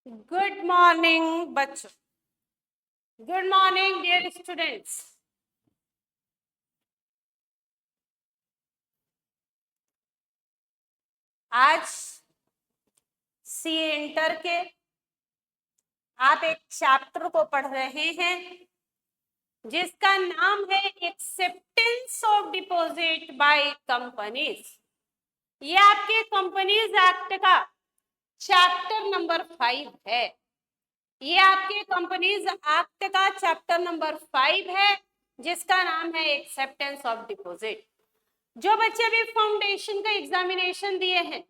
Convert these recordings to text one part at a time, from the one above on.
Good morning बच्चों। Good morning dear students. आज CA inter के आप एक चैप्टर को पढ़ रहे हैं जिसका नाम है acceptance of deposit by companies. ये आपके कंपनीज एक्ट का चैप्टर नंबर 5 है। ये आपके कंपनीज एक्ट का चैप्टर नंबर 5 है जिसका नाम है एक्सेप्टेंस ऑफ डिपॉजिट। जो बच्चे अभी फाउंडेशन का एग्जामिनेशन दिए हैं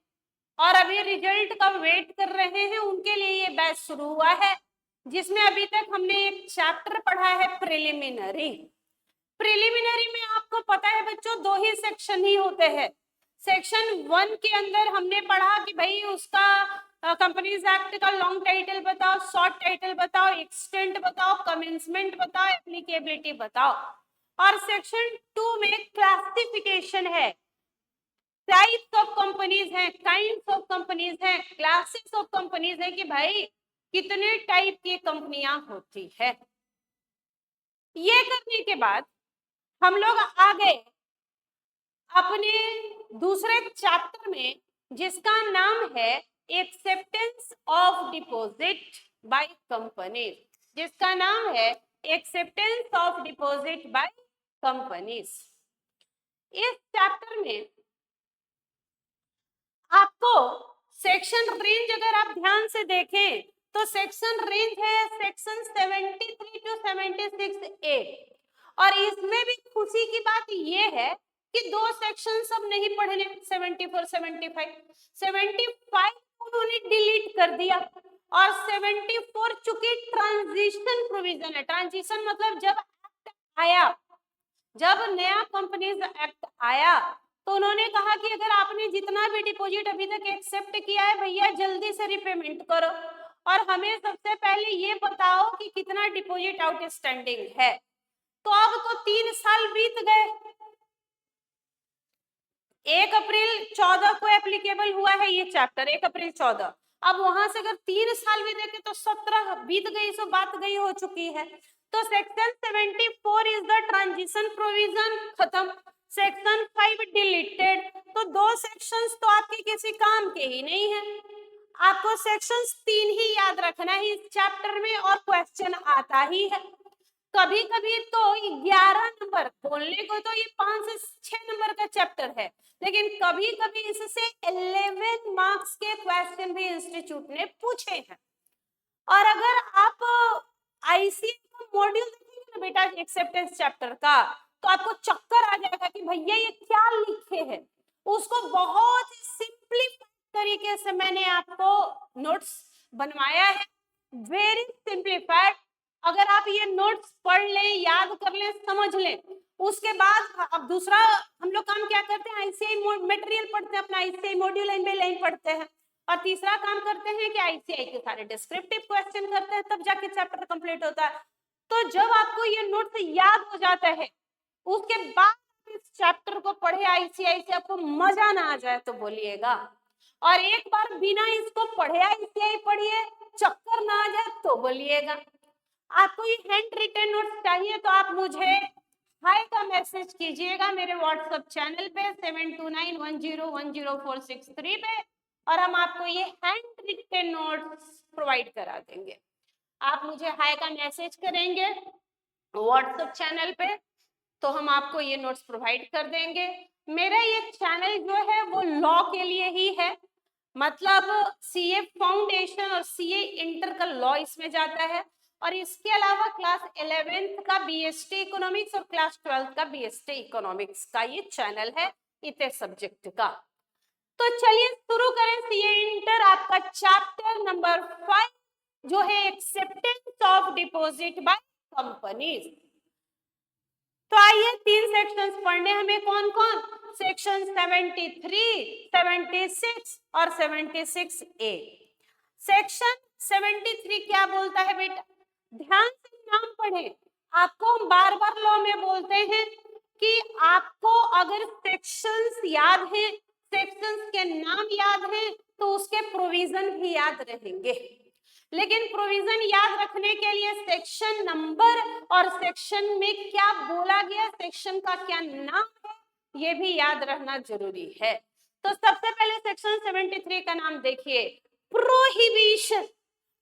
और अभी रिजल्ट का वेट कर रहे हैं उनके लिए ये बैच शुरू हुआ है जिसमें अभी तक हमने एक चैप्टर पढ़ा है प्रिलिमिनरी। प्रिलिमिनरी में आपको पता है बच्चों दो ही सेक्शन ही होते हैं। सेक्शन 1 के अंदर हमने पढ़ा कि भाई उसका कंपनीज एक्ट का लॉन्ग टाइटल बताओ, शॉर्ट टाइटल बताओ, एक्सटेंट बताओ, कमेंसमेंट बताओ, एप्लीकेबिलिटी बताओ। और सेक्शन 2 में क्लासिफिकेशन है, टाइप्स ऑफ कंपनीज हैं, काइंड्स ऑफ कंपनीज हैं, क्लासेस ऑफ कंपनीज हैं कि भाई कितने टाइप की कंपनियां होती है। ये करने के बाद हम लोग आ गए अपने दूसरे चैप्टर में जिसका नाम है acceptance of deposit by companies, जिसका नाम है acceptance of deposit by companies. इस चैप्टर में आपको सेक्शन रेंज अगर आप ध्यान से देखें तो सेक्शन रेंज है सेक्शन 73 टू 76 ए। और इसमें भी खुशी की बात ये है कि दो सेक्शन सब नहीं पढ़ने, 74 75 उन्होंने डिलीट कर दिया और 74 चूंकि ट्रांजिशन प्रोविजन है। ट्रांजिशन मतलब जब एक्ट आया, जब नया कंपनीज एक्ट आया तो उन्होंने कहा कि अगर आपने जितना भी डिपॉजिट अभी तक एक्सेप्ट किया है भैया जल्दी से रिपेमेंट करो और हमें सबसे पहले ये बताओ कि कितना डिपॉजिट आउटस्टैंडिंग है। तो अब तो 3 साल बीत गए। 1 अप्रैल 14 को एप्लीकेबल हुआ है ये चैप्टर, 1 अप्रैल 14। अब वहां से अगर 3 साल भी देखे तो 17 बीत गई, सो बात गई हो चुकी है। तो section 74 is the transition provision, खत्म। Section 5 deleted. तो दो सेक्शंस तो आपके किसी काम के ही नहीं है। आपको सेक्शंस 3 ही याद रखना है इस चैप्टर में और क्वेश्चन आता ही है। कभी कभी तो 11 नंबर बोलने को तो ये 5 से 6 नंबर का चैप्टर है, लेकिन कभी कभी इससे 11 मार्क्स के क्वेश्चन भी इंस्टीट्यूट ने पूछे हैं। और अगर आप आईसीए का मॉड्यूल देखेंगे ना बेटा एक्सेप्टेंस चैप्टर का, तो आपको चक्कर आ जाएगा कि भैया ये क्या लिखे हैं। उसको बहुत ही सिंपलीफाइड तरीके से मैंने आपको नोट्स बनवाया है, वेरी सिंपलीफाइड। अगर आप ये नोट्स पढ़ लें, याद कर लें, समझ लें, उसके बाद अब दूसरा हम लोग काम क्या करते हैं, आईसीआई मटेरियल पढ़ते हैं, अपना ICI module line by line पढ़ते हैं। और तीसरा काम करते हैं कि आईसीआई के सारे डिस्क्रिप्टिव क्वेश्चन करते हैं, तब जाके चैप्टर कंप्लीट होता है। तो जब आपको ये नोट्स याद हो जाता है उसके बाद इस चैप्टर को पढ़े आईसीआई से आपको मजा ना आ जाए तो बोलिएगा। और एक बार बिना इसको पढ़े आईसीआई पढ़िए, चक्कर ना आ जाए तो बोलिएगा। आपको ये हैंड रिटन नोट्स चाहिए तो आप मुझे हाय का मैसेज कीजिएगा मेरे व्हाट्सएप चैनल पे 7291010463 पे, और हम आपको ये हैंड रिटन नोट्स प्रोवाइड करा देंगे। आप मुझे हाय का मैसेज करेंगे व्हाट्सएप चैनल पे तो हम आपको ये नोट्स प्रोवाइड कर देंगे। मेरा ये चैनल जो है वो लॉ के लिए ही है, मतलब सीए फाउंडेशन और सीए इंटर का लॉ इसमें जाता है। और इसके अलावा क्लास 11th का बीएसटी इकोनॉमिक्स और क्लास 12th का बीएसटी इकोनॉमिक्स का ये चैनल है इतने सब्जेक्ट का। तो चलिए शुरू करें सीए इंटर आपका चैप्टर नंबर 5 जो है acceptance of deposit by companies. तो आइए 3 सेक्शंस पढ़ने हमें, कौन कौन, सेक्शन 73, 76 और 76 ए। सेक्शन 73 क्या बोलता है बेटा, ध्यान से नाम पढ़े। आपको हम बार बार लॉ में बोलते हैं कि आपको अगर सेक्शंस याद हैं, सेक्शंस के नाम याद हैं तो उसके प्रोविजन भी याद रहेंगे। लेकिन प्रोविजन याद रखने के लिए सेक्शन नंबर और सेक्शन में क्या बोला गया, सेक्शन का क्या नाम है, ये भी याद रखना जरूरी है। तो सबसे पहले सेक्शन 73 का नाम देखिए, prohibition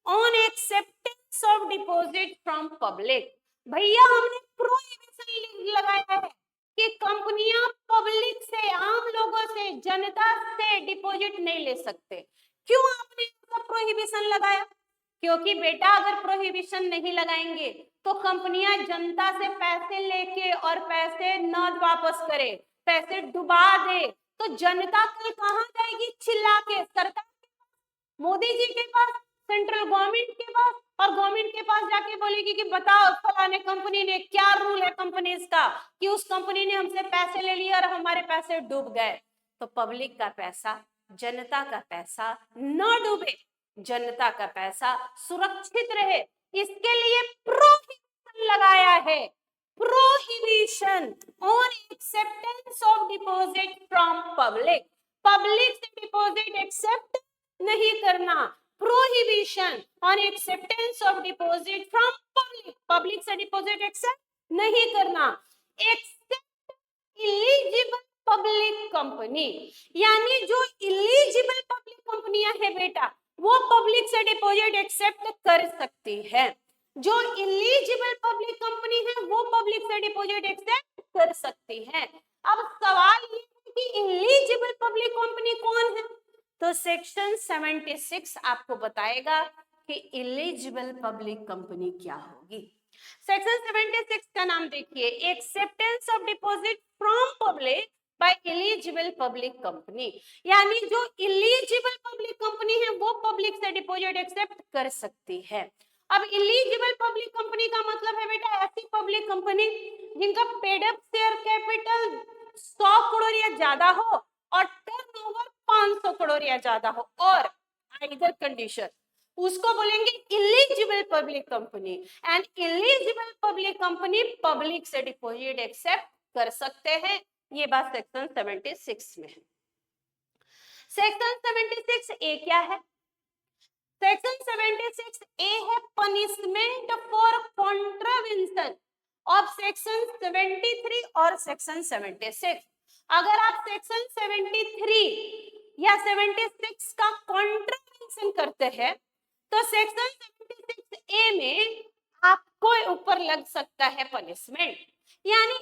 on acceptance of deposit from public. भैया हमने प्रोहिबिशन लगाया है कि कंपनियां पब्लिक से, आम लोगों से, जनता से डिपॉजिट नहीं ले सकते। क्यों आपने इसका प्रोहिबिशन लगाया? क्योंकि बेटा अगर प्रोहिबिशन नहीं लगाएंगे तो कंपनियां जनता से पैसे लेके और पैसे न वापस करे, पैसे डुबा दे, तो जनता कल कहां जाएगी? चिल्ला के सरकार, मोदी जी के पास, सेंट्रल गवर्नमेंट के पास, और गवर्नमेंट के पास जाके बोलेगी कि बताओ फलाने कंपनी ने, क्या रूल है कंपनीज का कि उस कंपनी ने हमसे पैसे ले लिए और हमारे पैसे डूब गए। तो पब्लिक का पैसा, जनता का पैसा न डूबे, जनता का पैसा सुरक्षित रहे, इसके लिए प्रोहिबिशन लगाया है। Prohibition on acceptance of deposit from public, public से डिपॉजिट एक्सेप्ट नहीं करना। Prohibition on acceptance of deposit from public, public से डिपॉजिट एक्सेप्ट नहीं करना। एक्सेप्ट इलिजिबल पब्लिक कंपनी, यानी जो इलिजिबल पब्लिक कंपनियां है बेटा, वो पब्लिक से डिपॉजिट एक्सेप्ट कर सकती है। जो इलिजिबल पब्लिक कंपनी है वो पब्लिक से डिपॉजिट एक्सेप्ट कर सकती है। अब सवाल ये है कि इलिजिबल पब्लिक कंपनी कौन है? तो सेक्शन 76 आपको बताएगा कि इलिजिबल पब्लिक कंपनी क्या होगी। सेक्शन 76 का नाम देखिए, acceptance of deposit from public by eligible public company, यानी जो इलिजिबल पब्लिक कंपनी है वो पब्लिक से डिपॉजिट एक्सेप्ट कर सकती है। अब इलिजिबल पब्लिक कंपनी का मतलब है बेटा ऐसी पब्लिक कंपनी जिनका paid up share capital 100 crore या ज्यादा हो और टर्नओवर 500 करोड़ या ज्यादा हो, और आइदर कंडीशन, उसको बोलेंगे eligible public company. And eligible public company public से डिपॉजिट एक्सेप्ट कर सकते हैं। ये बात सेक्शन 76 में है। सेक्शन 76 ए क्या है? सेक्शन 76 ए है punishment for contravention of section 73 और सेक्शन 76। अगर आप सेक्शन 73 या 76 का कॉन्ट्रावेंशन करते हैं तो सेक्शन 76 ए में आपको ऊपर लग सकता है पनिशमेंट। यानी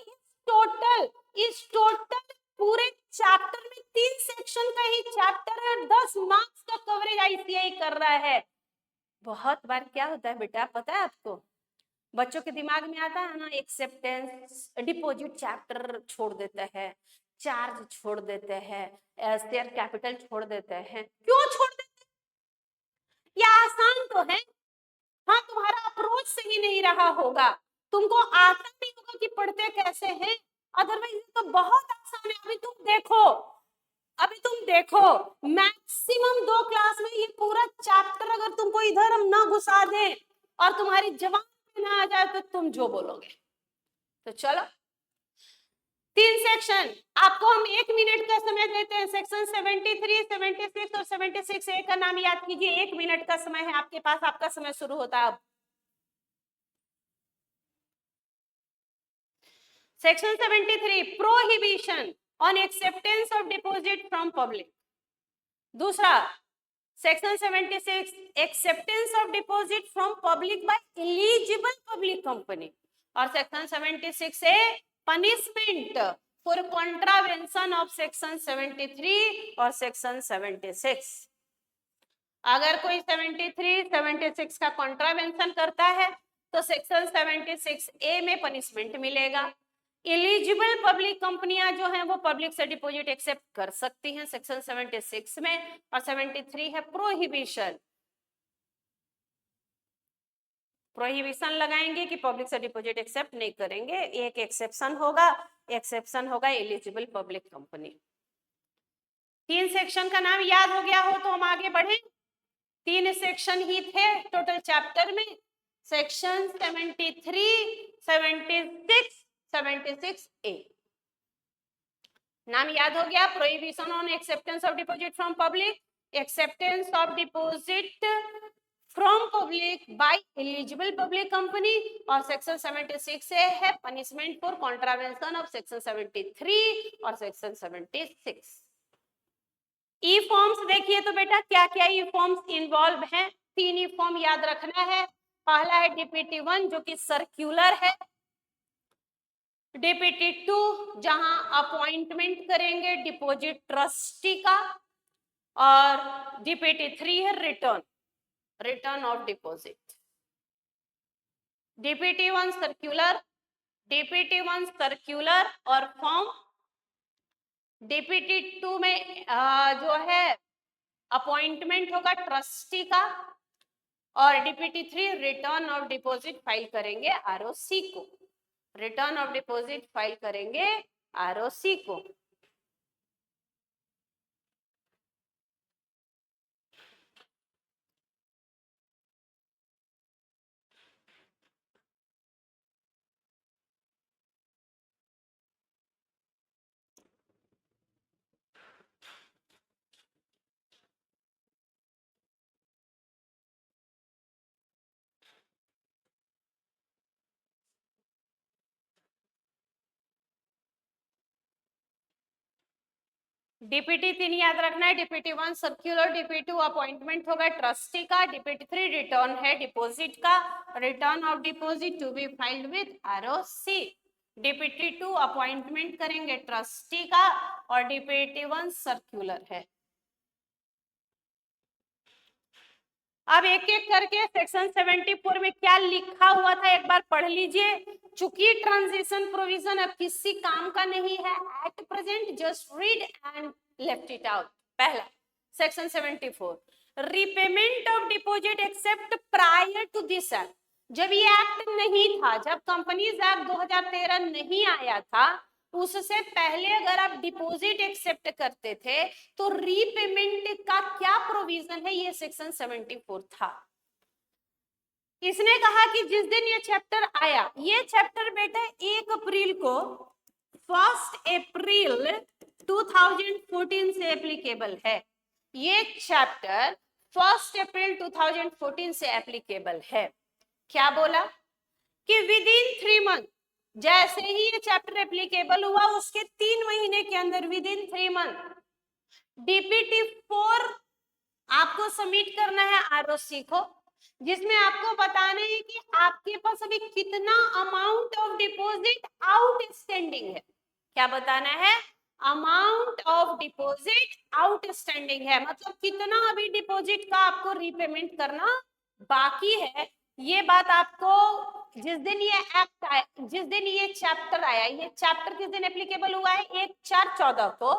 इस टोटल पूरे चैप्टर में 3 सेक्शन का ही चैप्टर है, 10 मार्क्स का कवरेज आईसीआई कर रहा है। बहुत बार क्या होता है बेटा पता है आपको, बच्चों के दिमाग में आता है ना, एक्सेप्टेंस डिपॉजिट चैप्टर छोड़ देते हैं, चार्ज छोड़ देते हैं, शेयर कैपिटल छोड़ देते हैं। क्यों छोड़ देते हैं? ये आसान तो है। हाँ, तुम्हारा अप्रोच सही नहीं रहा होगा, तुमको आता नहीं होगा कि पढ़ते कैसे हैं, अदरवाइज तो बहुत आसान है। अभी तुम देखो मैक्सिमम 2 क्लास में ये पूरा चैप्टर अगर तुमको इधर हम ना घुसा दें और तुम्हारी जवान में ना आ जाए तो तुम जो बोलोगे। तो चलो 3 सेक्शन आपको हम 1 मिनट का समय देते हैं। सेक्शन 73, 76 और 76 ए का नाम याद कीजिए। 1 मिनट का समय है आपके पास, आपका समय शुरू होता है अब। Section 73 prohibition on acceptance of deposit from public. दूसरा section 76 acceptance of deposit from public by eligible public company. और section 76 A punishment for contravention of section 73 और सेक्शन 76। अगर कोई 73, 76 का कॉन्ट्रावेंशन करता है तो सेक्शन 76 ए में पनिशमेंट मिलेगा। एलिजिबल पब्लिक कंपनियां जो हैं वो पब्लिक से डिपॉजिट एक्सेप्ट कर सकती हैं सेक्शन 76 में, और 73 है प्रोहिबिशन। प्रोहिबिशन लगाएंगे कि पब्लिक से डिपॉजिट एक्सेप्ट नहीं करेंगे। एक एक्सेप्शन होगा एलिजिबल पब्लिक कंपनी। 3 सेक्शन का नाम याद हो गया हो तो हम आगे बढ़े। 3 सेक्शन ही थे टोटल चैप्टर में, सेक्शन 73, 76, 76 ए। नाम याद हो गया, prohibition on acceptance of deposit from public, acceptance of deposit from public by eligible public company, और सेक्शन 76 से है punishment for contravention of section 73 और सेक्शन 76। ई फॉर्म्स देखिए तो बेटा क्या क्या ई फॉर्म्स इन्वॉल्व हैं, 3 ई फॉर्म याद रखना है। पहला है डीपीटी 1 जो कि सर्क्यूलर है, डीपीटी 2 जहां अपॉइंटमेंट करेंगे डिपॉजिट ट्रस्टी का, और डीपीटी 3 है return of deposit. DPT 1 circular, DPT 1 circular और फॉर्म, डीपीटी 2 में जो है अपॉइंटमेंट होगा ट्रस्टी का, और DPT 3 return of deposit file करेंगे आरओसी को, रिटर्न ऑफ डिपॉजिट फाइल करेंगे आरओसी को। डीपीटी 3 याद रखना है, डीपीटी 1 सर्क्यूलर, डीपीटी 2 अपॉइंटमेंट होगा ट्रस्टी का, डीपीटी 3 रिटर्न है डिपॉजिट का, return of deposit to be filed with ROC. DPT 2 appointment करेंगे ट्रस्टी का, और डीपीटी 1 सर्क्यूलर है। अब एक एक करके सेक्शन 74 में क्या लिखा हुआ था एक बार पढ़ लीजिए। चूंकि ट्रांजिशन प्रोविजन अब किसी काम का नहीं है at present, just read and left it out. पहला section 74, repayment of deposit accept prior to this act. जब ये एक्ट नहीं था, जब कंपनीज एक्ट 2013 नहीं आया था, उससे पहले अगर आप डिपॉजिट एक्सेप्ट करते थे तो रीपेमेंट का क्या प्रोविजन है, ये सेक्शन 74 था। इसने कहा कि जिस दिन ये चैप्टर आया, ये चैप्टर बेटा 1 अप्रैल को, 1 अप्रैल 2014 से एप्लीकेबल है। ये चैप्टर 1 अप्रैल 2014 से एप्लीकेबल है। क्या बोला कि विद इन 3 मंथ, जैसे ही ये चैप्टर एप्लीकेबल हुआ उसके 3 महीने के अंदर, विद इन 3 मंथ डीपीटी 4 आपको सबमिट करना है आरओसी को, जिसमें आपको बताना है कि आपके पास अभी कितना अमाउंट ऑफ डिपॉजिट आउटस्टैंडिंग है। क्या बताना है? अमाउंट ऑफ डिपॉजिट आउटस्टैंडिंग है, मतलब कितना अभी डिपॉजिट का आपको रीपेमेंट करना बाकी है। ये बात आपको जिस दिन ये एक्ट आया, जिस दिन ये चैप्टर आया, ये चैप्टर किस दिन एप्लीकेबल हुआ है? 1/4/14 को।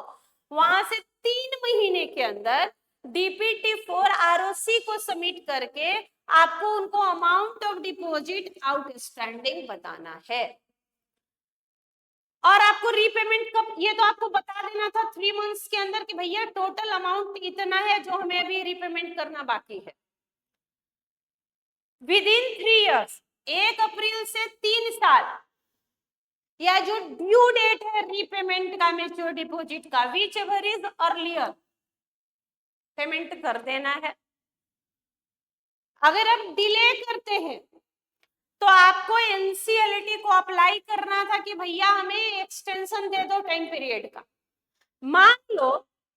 वहां से 3 महीने के अंदर डीपीटी 4 आरओसी को सबमिट करके आपको उनको अमाउंट ऑफ डिपॉजिट आउटस्टैंडिंग बताना है। और आपको रीपेमेंट कब, ये तो आपको बता देना था 3 मंथ्स के अंदर कि भैया टोटल अमाउंट इतना है जो हमें अभी रीपेमेंट करना बाकी है। विद इन 3 इयर्स, 1 अप्रैल से 3 साल, या जो ड्यू डेट है रीपेमेंट का मैच्योर डिपॉजिट का, which ever is earlier, payment कर देना है। अगर आप डिले करते हैं तो आपको एनसीएलटी को अप्लाई करना था कि भैया हमें एक्सटेंशन दे दो टाइम पीरियड का। मान लो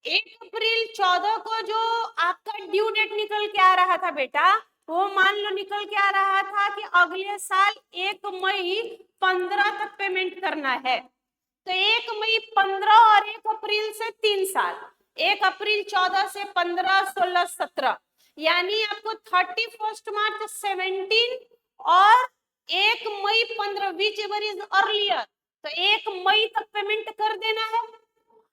1 अप्रैल 14 को जो आपका ड्यू डेट निकल के आ रहा था बेटा, वो मान लो निकल के आ रहा था कि अगले साल 1 मई 15 तक पेमेंट करना है। तो 1 मई 15 और 1 अप्रैल से 3 साल, 1 अप्रैल 14 से 15, 16, 17, यानी आपको 31 मार्च 17 और 1 मई 15, विच एवर इज अर्लियर, तो 1 मई तक पेमेंट कर देना है।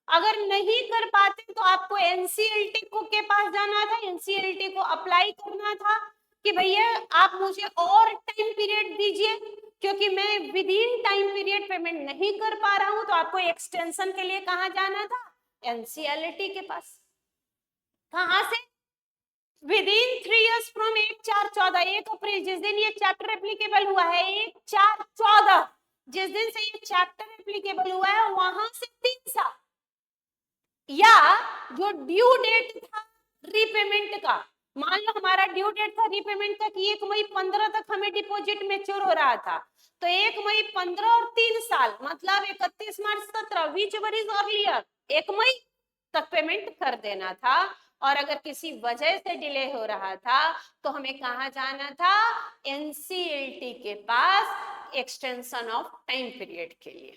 अगर नहीं कर पाते तो आपको एनसीएलटी को के पास जाना था, एनसीएलटी को अप्लाई करना था कि भैया आप मुझे और टाइम पीरियड दीजिए, क्योंकि मैं with in time period payment नहीं कर पा रहा हूं। तो आपको एक्सटेंशन के लिए कहां जाना था? एनसीएलटी के पास। कहां से? विद इन 3 इयर्स फ्रॉम 1/4/14, 1 अप्रैल जिस दिन ये चैप्टर एप्लीकेबल हुआ है, 1/4/14 जिस दिन से ये चैप्टर एप्लीकेबल हुआ है, वहां से 3 साल, या जो ड्यू डेट था रीपेमेंट का मान लो हमारा ड्यू डेट था रीपेमेंट का कि 1 मई 15 तक हमें डिपॉजिट मेच्योर हो रहा था, तो 1 मई 15 और 3 साल मतलब 31 मार्च 17, विच एवर इज अर्लियर, 1 मई तक पेमेंट कर देना था। और अगर किसी वजह से डिले हो रहा था तो हमें कहा जाना था, एनसीएलटी के पास एक्सटेंशन ऑफ टाइम पीरियड के लिए।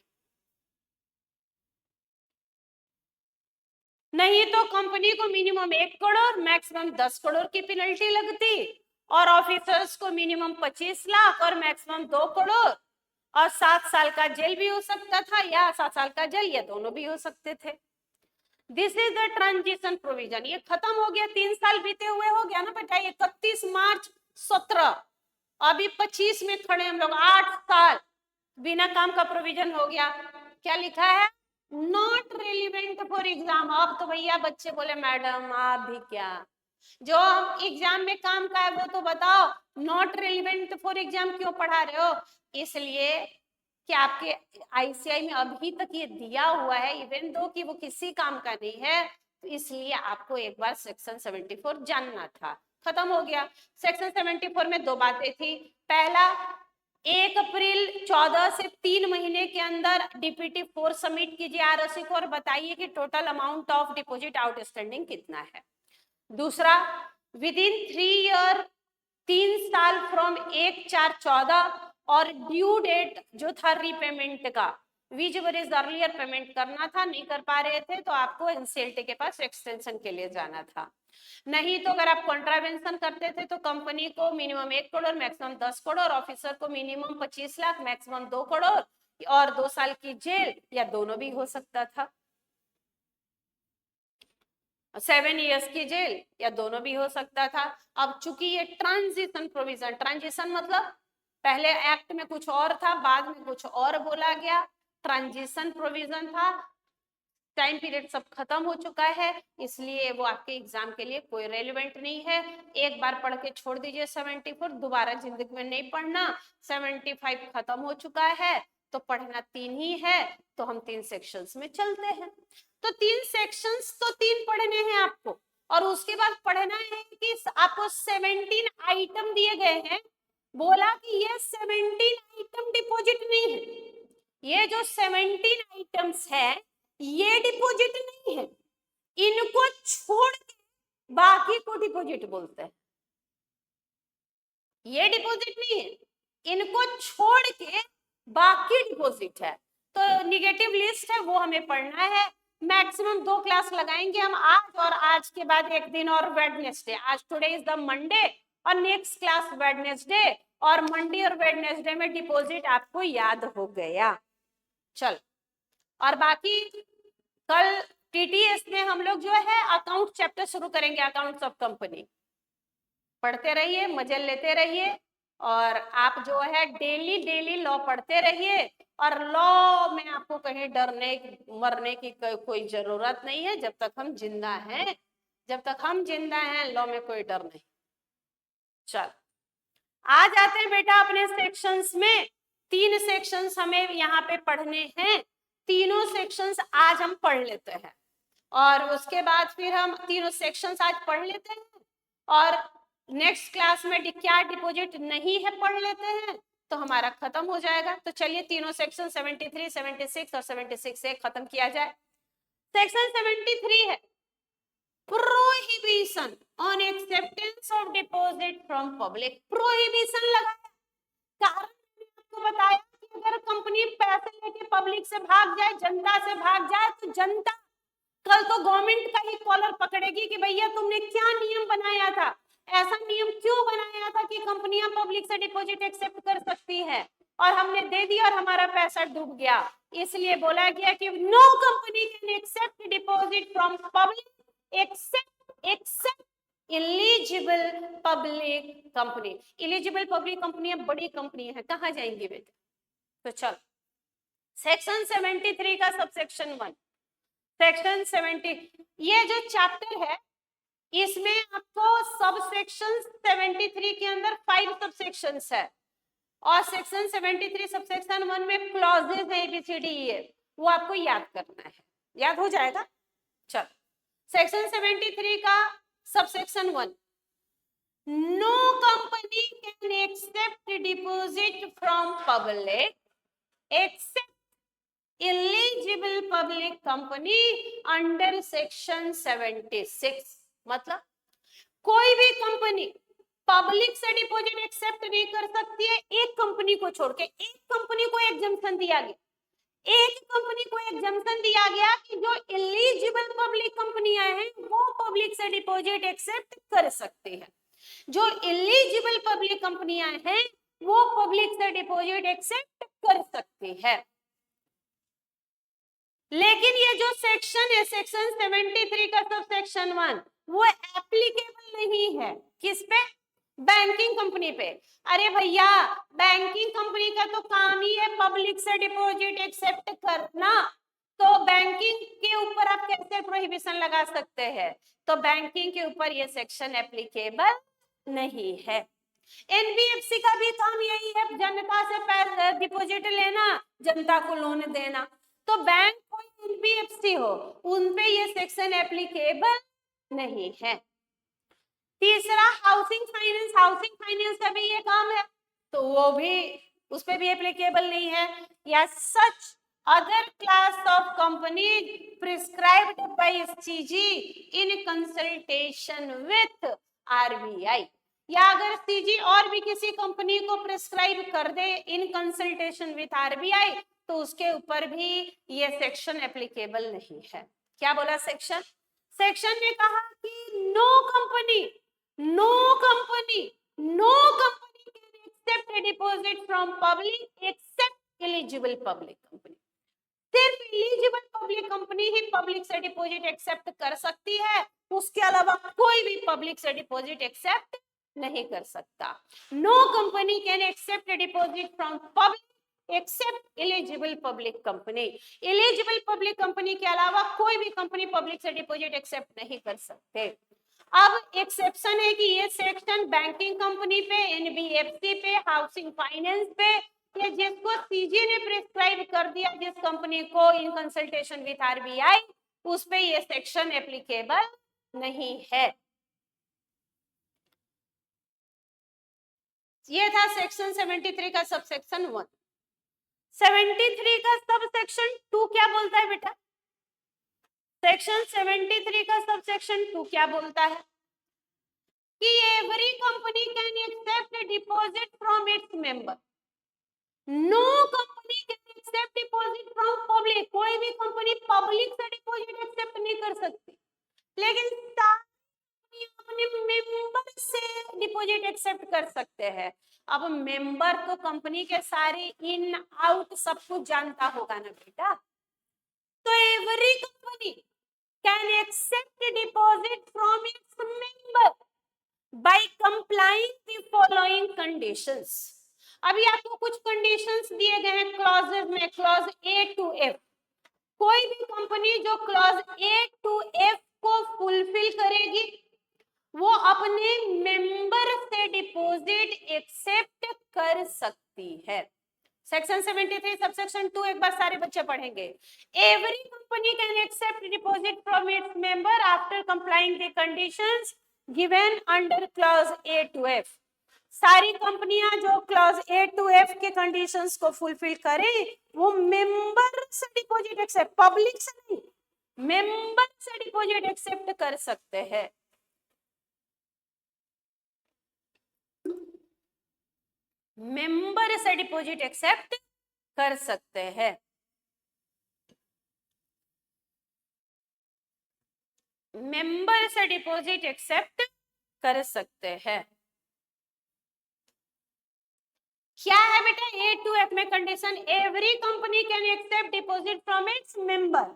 नहीं तो कंपनी को मिनिमम 1 करोड़ मैक्सिमम 10 करोड़ की पेनल्टी लगती, और ऑफिसर्स को मिनिमम 25 लाख और मैक्सिमम 2 करोड़, और 7 साल का जेल भी हो सकता था या 7 साल का जेल, या दोनों भी हो सकते थे। This is the transition provision. ये खत्म हो गया, 3 साल बीते हुए हो गया ना बेटा, 31 मार्च 17, अभी 25 में खड़े हम लोग, 8 साल बिना काम का प्रोविजन हो गया। क्या लिखा है, नॉट रेलिवेंट फॉर एग्जाम। अब तो भैया बच्चे बोले मैडम आप भी क्या, जो हम एग्जाम में काम का है वो तो बताओ, नॉट रेलिवेंट फॉर एग्जाम क्यों पढ़ा रहे हो? इसलिए कि आपके आईसीआई में अभी तक ये दिया हुआ है, इवन दो कि वो किसी काम का नहीं है, तो इसलिए आपको एक बार सेक्शन 74 जानना था। खत्म हो गया। सेक्शन 74 में 2 बातें थी। पहला, 1 अप्रैल 14 से 3 महीने के अंदर डीपीटी 4 सबमिट कीजिए आरओसी को और बताइए कि total amount of deposit outstanding कितना है। दूसरा, विद इन 3 ईयर, 3 साल फ्रॉम 1/4/14, और ड्यू डेट जो था रीपेमेंट का, which ever is earlier payment करना था, नहीं कर पा रहे थे तो आपको एनसीएलटी के पास एक्सटेंशन के लिए जाना था। नहीं तो अगर आप कॉन्ट्रावेंशन करते थे तो कंपनी को minimum 1 crore maximum 10 crore, officer को मिनिमम 25 लाख मैक्सिमम 2 करोड़, और 2 साल की जेल, या दोनों भी हो सकता था, 7 इयर्स की जेल, या दोनों भी हो सकता था। अब चूंकि ये ट्रांजिशन प्रोविजन, ट्रांजिशन मतलब पहले एक्ट में कुछ और था, बाद में कुछ और बोला गया, ट्रांजिशन प्रोविजन था, टाइम पीरियड सब खत्म हो चुका है, इसलिए वो आपके एग्जाम के लिए कोई रेलिवेंट नहीं है। एक बार पढ़ के छोड़ दीजिए 74, दोबारा जिंदगी में नहीं पढ़ना। 75 खत्म हो चुका है, तो पढ़ना 3 ही है, तो हम 3 सेक्शंस में चलते हैं। तो 3 सेक्शंस तो 3 पढ़ने हैं आपको, और उसके बाद पढ़ना है कि आपको 17 आइटम दिए गए हैं। बोला कि ये 17 आइटम डिपॉजिट नहीं है, ये जो 17 आइटम्स है ये डिपॉजिट नहीं है, इनको छोड़ के बाकी को डिपॉजिट बोलते हैं। ये डिपॉजिट नहीं है, इनको छोड़ के बाकी डिपॉजिट है। तो निगेटिव लिस्ट है वो हमें पढ़ना है। मैक्सिमम 2 क्लास लगाएंगे हम आज, और आज के बाद एक दिन और वेडनेसडे। आज टुडे इज द मंडे, और नेक्स्ट क्लास वेडनेसडे, और मंडे और वेडनेसडे में डिपॉजिट आपको याद हो गया। चल, और बाकी कल टीटीएस में हम लोग जो है अकाउंट चैप्टर शुरू करेंगे, अकाउंट्स ऑफ कंपनी। पढ़ते रहिए, मजे लेते रहिए, और आप जो है डेली डेली लॉ पढ़ते रहिए। और लॉ में आपको कहीं डरने मरने की कोई जरूरत नहीं है, जब तक हम जिंदा हैं, जब तक हम जिंदा हैं लॉ में कोई डर नहीं। चल, आ जाते हैं बेटा अपने सेक्शंस में। 3 सेक्शंस हमें यहाँ पे पढ़ने हैं, तीनों सेक्शंस आज हम पढ़ लेते हैं, और उसके बाद फिर हम तीनों सेक्शंस आज पढ़ लेते हैं, और नेक्स्ट क्लास में क्या डिपॉजिट नहीं है पढ़ लेते हैं, तो हमारा खत्म हो जाएगा। तो चलिए तीनों सेक्शन 73, 76 और 76 से खत्म किया जाए। सेक्शन 73 है prohibition on acceptance of deposit from public. Prohibition लगाया, कारण आपको बताया कि अगर कंपनी पैसे लेके पब्लिक से भाग जाए, जनता से भाग जाए, तो जनता कल तो गवर्नमेंट का ही कॉलर पकड़ेगी कि भैया तुमने क्या नियम बनाया था, ऐसा नियम क्यों बनाया था कि कंपनियां पब्लिक से डिपॉजिट एक्सेप्ट कर सकती है, और हमने दे दिया और हमारा पैसा डूब गया। इसलिए बोला गया कि no company can accept deposit from public except eligible public company. Eligible public company बड़ी कंपनी है, कहाँ जाएंगे बेटा? तो चल, सेक्शन 73 का सबसेक्शन 1, सेक्शन 70, ये जो चैप्टर है इसमें आपको सबसेक्शन 73 के अंदर 5 सबसेक्शंस है, और सेक्शन 73 सबसेक्शन 1 में क्लॉजेस है ABCDE, वो आपको याद करना है, याद हो जाएगा। चल, सेक्शन 73 का subsection 1, no company can accept deposit from public except eligible public company under section 76। मतलब कोई भी कंपनी पब्लिक से डिपॉजिट एक्सेप्ट नहीं कर सकती है, एक कंपनी को छोड़ के। एक कंपनी को एग्जम्पशन दिया गया, एक कंपनी को एग्जम्पशन दिया गया कि जो एलिजिबल पब्लिक कंपनियां हैं वो पब्लिक से डिपॉजिट एक्सेप्ट कर सकते हैं। जो एलिजिबल पब्लिक कंपनियां हैं वो पब्लिक से डिपॉजिट एक्सेप्ट कर सकते हैं। लेकिन ये जो सेक्शन है, सेक्शन 73 का सब सेक्शन 1, वो एप्लीकेबल नहीं है। किस पे? बैंकिंग कंपनी पे। अरे भैया, बैंकिंग कंपनी का तो काम ही है पब्लिक से डिपॉजिट एक्सेप्ट करना, तो बैंकिंग के ऊपर आप कैसे प्रोहिबिशन लगा सकते हैं? तो बैंकिंग के ऊपर ये सेक्शन एप्लीकेबल नहीं है। एनबीएफसी का भी काम यही है, जनता से डिपॉजिट लेना, जनता को लोन देना। तो बैंक हो एनबीएफसी हो, उनपे ये सेक्शन एप्लीकेबल नहीं है। तीसरा हाउसिंग फाइनेंस, हाउसिंग फाइनेंस का भी ये काम है, तो वो भी उस पे भी एप्लीकेबल नहीं है। या such other class of company prescribed bye CG in consultation with RBI, या अगर सीजी और भी किसी कंपनी को प्रिस्क्राइब कर दे इन कंसल्टेशन विथ आरबीआई, तो उसके ऊपर भी ये सेक्शन एप्लीकेबल नहीं है। क्या बोला सेक्शन? सेक्शन ने कहा कि no company can accept a deposit from public except eligible public company। सिर्फ एलिजिबल पब्लिक कंपनी ही पब्लिक से डिपॉजिट एक्सेप्ट कर सकती है, उसके अलावा कोई भी पब्लिक से डिपॉजिट एक्सेप्ट नहीं कर सकता। No company can accept deposit from public except eligible public company. Eligible public company के अलावा कोई भी कंपनी पब्लिक से डिपॉजिट एक्सेप्ट नहीं कर सकते। अब एक्सेप्शन है कि ये सेक्शन बैंकिंग कंपनी पे, एनबीएफसी पे, हाउसिंग फाइनेंस पे, ये जिसको सीजी ने प्रिस्क्राइब कर दिया जिस कंपनी को इन कंसल्टेशन विथ आरबीआई, उस पे ये सेक्शन एप्लीकेबल नहीं है। ये था सेक्शन 73 का सब सेक्शन 1। 73 का सब सेक्शन 2 क्या बोलता है बेटा? सेक्शन 73 का सब सेक्शन 2 क्या बोलता है कि every company can accept deposit from its member. No company can accept deposit from public. कोई भी कंपनी पब्लिक से डिपॉजिट एक्सेप्ट नहीं कर सकती, लेकिन अपने मेंबर से डिपॉजिट एक्सेप्ट कर सकते हैं। अब मेंबर तो कंपनी के सारे इन आउट सब कुछ जानता होगा ना बेटा, तो every company can accept deposit from its member by complying the following conditions. अभी आपको कुछ कंडीशंस दिए गए हैं क्लॉजेस में, क्लॉज ए टू एफ। कोई भी कंपनी जो क्लॉज ए टू एफ को फुलफिल करेगी वो अपने मेंबर से डिपॉजिट एक्सेप्ट कर सकती है। सेक्शन 73 सबसेक्शन 2 एक बार सारे बच्चे पढ़ेंगे। Every company can accept deposit from its member after complying the conditions given under clause A to F. सारी कंपनियां जो क्लॉज ए टू एफ के कंडीशंस को फुलफिल करें वो मेंबर से डिपॉजिट एक्सेप्ट, पब्लिक से नहीं, मेंबर से डिपॉजिट एक्सेप्ट कर सकते हैं। मेंबर से डिपॉजिट एक्सेप्ट कर सकते हैं। मेंबर से डिपॉजिट एक्सेप्ट कर सकते हैं। क्या है बेटा ए टू एफ में condition? Every company can accept deposit from its member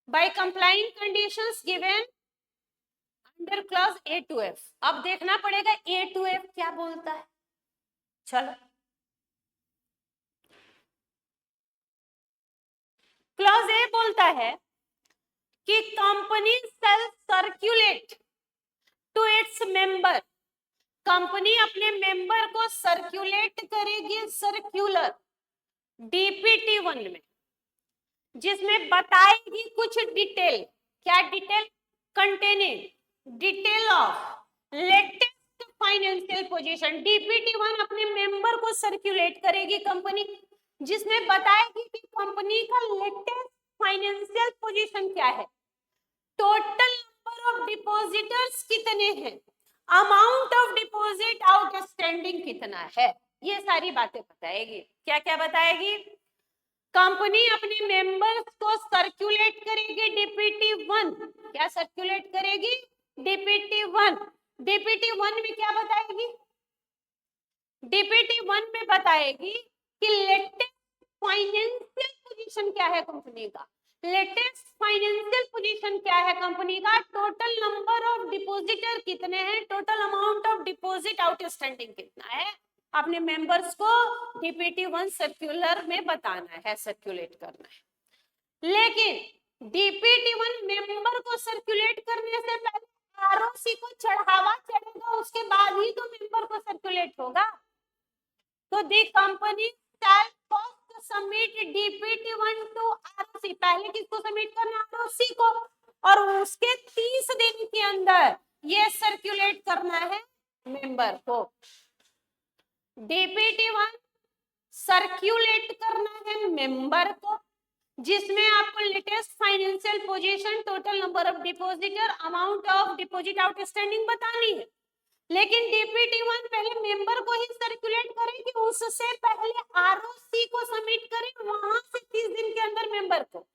by complying conditions given under clause A to F. अब देखना पड़ेगा ए टू एफ क्या बोलता है। चलो, क्लॉज ए बोलता है कि company shall circulate to its member, company अपने मेंबर को सर्कुलेट करेगी सर्कुलर डीपीटी 1 में, जिसमें बताएगी कुछ डिटेल। क्या detail? Containing detail of latest financial position, DPT 1 अपने मेंबर को सर्कुलेट करेगी कंपनी, जिसमें बताएगी कि कंपनी का लेटेस्ट फाइनेंशियल पोजीशन क्या है, टोटल नंबर ऑफ डिपॉजिटर्स कितने हैं, अमाउंट ऑफ डिपॉजिट आउटस्टैंडिंग कितना है, ये सारी बातें बताएगी। क्या क्या बताएगी? कंपनी अपने मेंबर्स को सर्कुलेट करेगी डीपीटी 1, क्या सर्कुलेट करेगी? डीपीटी 1। डीपीटी 1 में क्या बताएगी? डीपीटी 1 में बताएगी कि लेटेस्ट फाइनेंशियल पोजीशन क्या है कंपनी का, लेटेस्ट फाइनेंशियल पोजीशन क्या है कंपनी का, टोटल नंबर ऑफ डिपॉजिटर कितने हैं, total amount of deposit outstanding कितना है, अपने मेंबर्स को डीपीटी 1 सर्कुलर में बताना है, सर्कुलेट करना है। लेकिन डीपीटी 1 मेंबर को सर्कुलेट करने से पहले आरओसी को चढ़ावा चढ़ेगा, उसके बाद ही तो मेंबर को सर्कुलेट होगा। तो the company shall first submit DPT 1 to ROC, पहले किसको सबमिट करना है? आरओसी को, और उसके 30 दिन के अंदर ये सर्कुलेट करना है मेंबर को। डीपीटी 1 सर्कुलेट करना है मेंबर को, जिसमें आपको latest financial position, total number of depositor, amount of deposit outstanding बतानी है। लेकिन डीपीटी 1 पहले मेंबर को ही सर्कुलेट करे कि उससे पहले आरओसी को सबमिट करे, वहां से 30 दिन के अंदर मेंबर को।